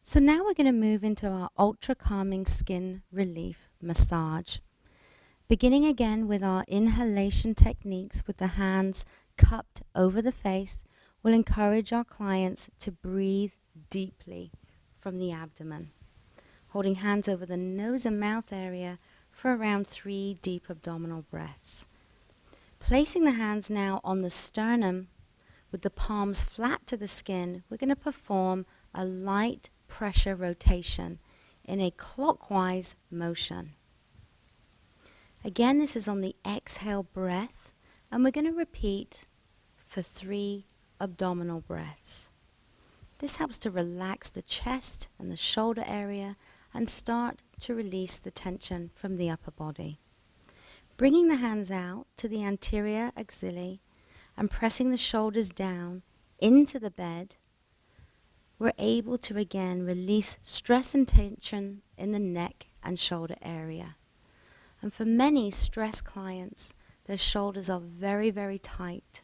So now we're going to move into our UltraCalming Skin Relief Massage. Beginning again with our inhalation techniques with the hands cupped over the face, will encourage our clients to breathe deeply from the abdomen. Holding hands over the nose and mouth area for around 3 deep abdominal breaths. Placing the hands now on the sternum with the palms flat to the skin, we're going to perform a light pressure rotation in a clockwise motion. Again, this is on the exhale breath, and we're going to repeat for 3 abdominal breaths. This helps to relax the chest and the shoulder area and start to release the tension from the upper body. Bringing the hands out to the anterior axilla and pressing the shoulders down into the bed, we're able to again release stress and tension in the neck and shoulder area. And for many stressed clients, their shoulders are very, very tight.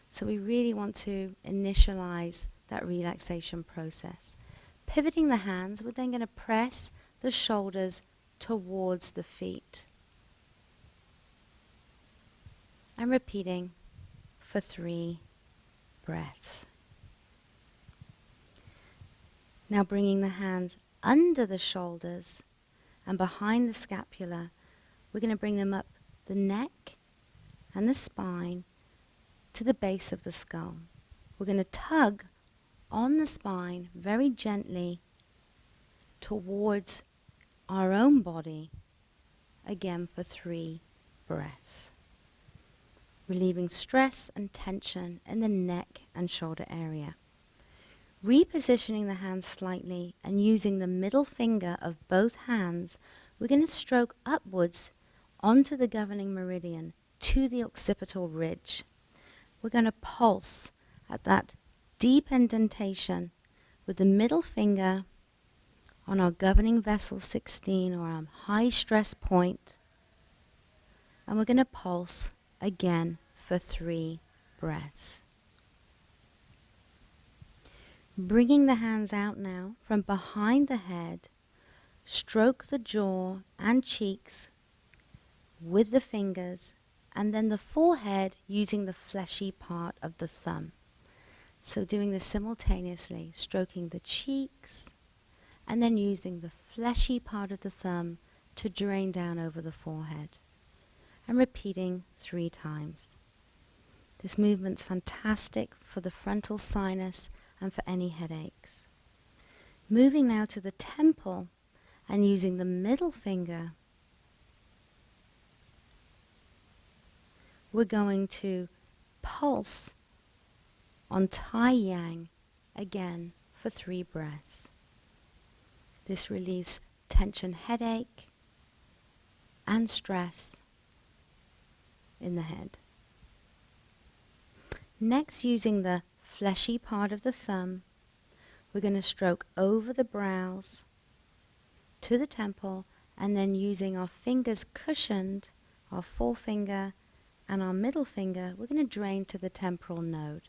So we really want to initialize that relaxation process. Pivoting the hands, we're then going to press the shoulders towards the feet. And repeating for 3 breaths. Now bringing the hands under the shoulders and behind the scapula, we're going to bring them up the neck and the spine to the base of the skull. We're going to tug on the spine very gently towards our own body, again for 3 breaths. Relieving stress and tension in the neck and shoulder area. Repositioning the hands slightly and using the middle finger of both hands, we're going to stroke upwards onto the governing meridian to the occipital ridge. We're going to pulse at that deep indentation with the middle finger on our governing vessel 16 or our high stress point. And we're going to pulse again for 3 breaths. Bringing the hands out now from behind the head, stroke the jaw and cheeks with the fingers, and then the forehead using the fleshy part of the thumb. So doing this simultaneously, stroking the cheeks, and then using the fleshy part of the thumb to drain down over the forehead. And repeating 3 times. This movement's fantastic for the frontal sinus and for any headaches. Moving now to the temple and using the middle finger, we're going to pulse on Tai Yang again for 3 breaths. This relieves tension, headache, and stress in the head. Next, using the fleshy part of the thumb, we're going to stroke over the brows to the temple, and then using our fingers cushioned, our forefinger and our middle finger, we're going to drain to the temporal node.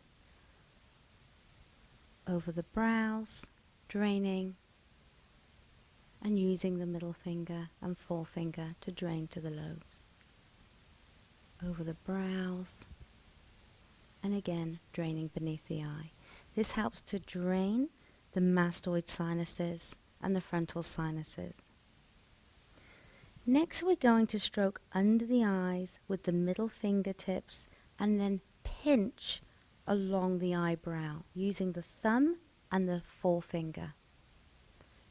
Over the brows, draining, and using the middle finger and forefinger to drain to the lobes. Over the brows, and again draining beneath the eye. This helps to drain the mastoid sinuses and the frontal sinuses. Next, we're going to stroke under the eyes with the middle fingertips and then pinch along the eyebrow using the thumb and the forefinger.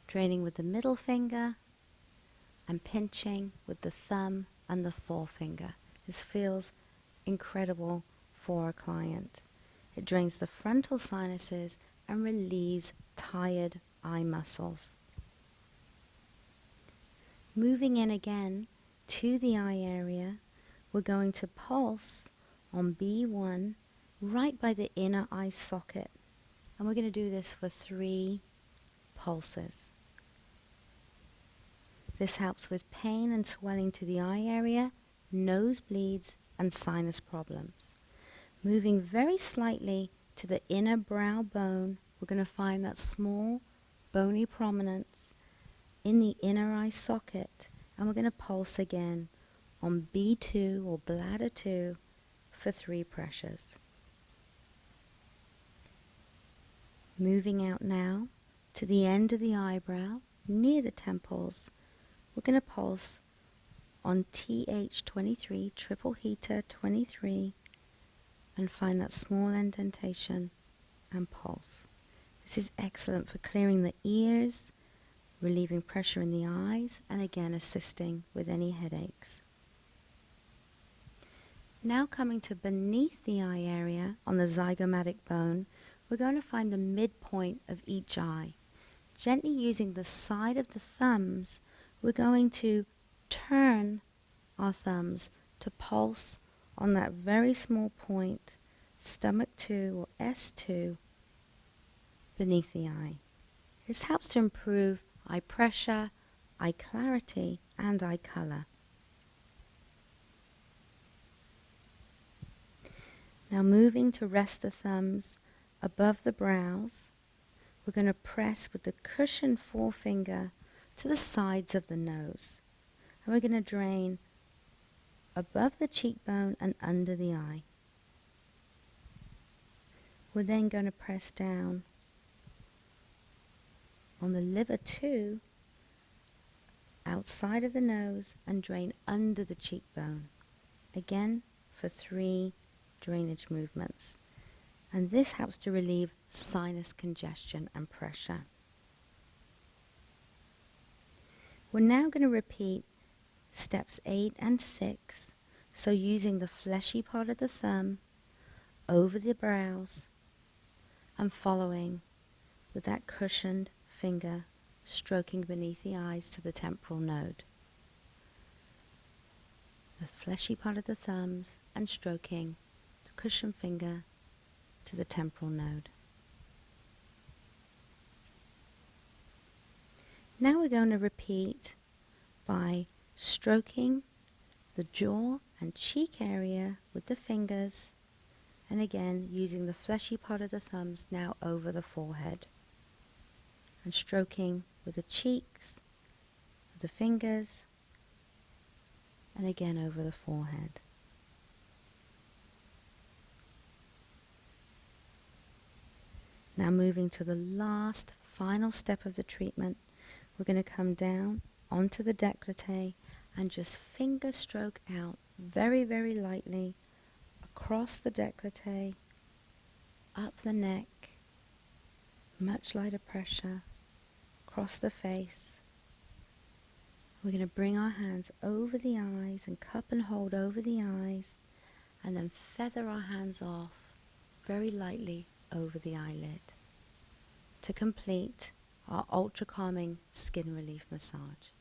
Draining with the middle finger and pinching with the thumb and the forefinger. This feels incredible for a client. It drains the frontal sinuses and relieves tired eye muscles. Moving in again to the eye area, we're going to pulse on B1 right by the inner eye socket. And we're going to do this for 3 pulses. This helps with pain and swelling to the eye area, nosebleeds, and sinus problems. Moving very slightly to the inner brow bone, we're going to find that small bony prominence in the inner eye socket, and we're going to pulse again on B2 or bladder 2 for 3 pressures. Moving out now to the end of the eyebrow, near the temples, we're going to pulse on TH23, triple heater 23, and find that small indentation and pulse. This is excellent for clearing the ears, relieving pressure in the eyes, and again assisting with any headaches. Now coming to beneath the eye area on the zygomatic bone, we're going to find the midpoint of each eye. Gently using the side of the thumbs, we're going to turn our thumbs to pulse on that very small point, stomach 2 or S2, beneath the eye. This helps to improve eye pressure, eye clarity, and eye color. Now moving to rest the thumbs above the brows, we're going to press with the cushioned forefinger to the sides of the nose. And we're going to drain above the cheekbone and under the eye. We're then going to press down on the liver 2, outside of the nose, and drain under the cheekbone. Again, for 3 drainage movements. And this helps to relieve sinus congestion and pressure. We're now going to repeat steps 8 and 6. So using the fleshy part of the thumb over the brows and following with that cushioned finger stroking beneath the eyes to the temporal node. The fleshy part of the thumbs and stroking the cushioned finger to the temporal node. Now we're going to repeat by stroking the jaw and cheek area with the fingers, and again using the fleshy part of the thumbs now over the forehead, and stroking with the cheeks, with the fingers, and again over the forehead. Now moving to the last, final step of the treatment, we're going to come down onto the décolleté and just finger stroke out very, very lightly across the décolleté, up the neck, much lighter pressure, across the face. We're going to bring our hands over the eyes and cup and hold over the eyes, and then feather our hands off very lightly over the eyelid to complete our UltraCalming Skin Relief Massage.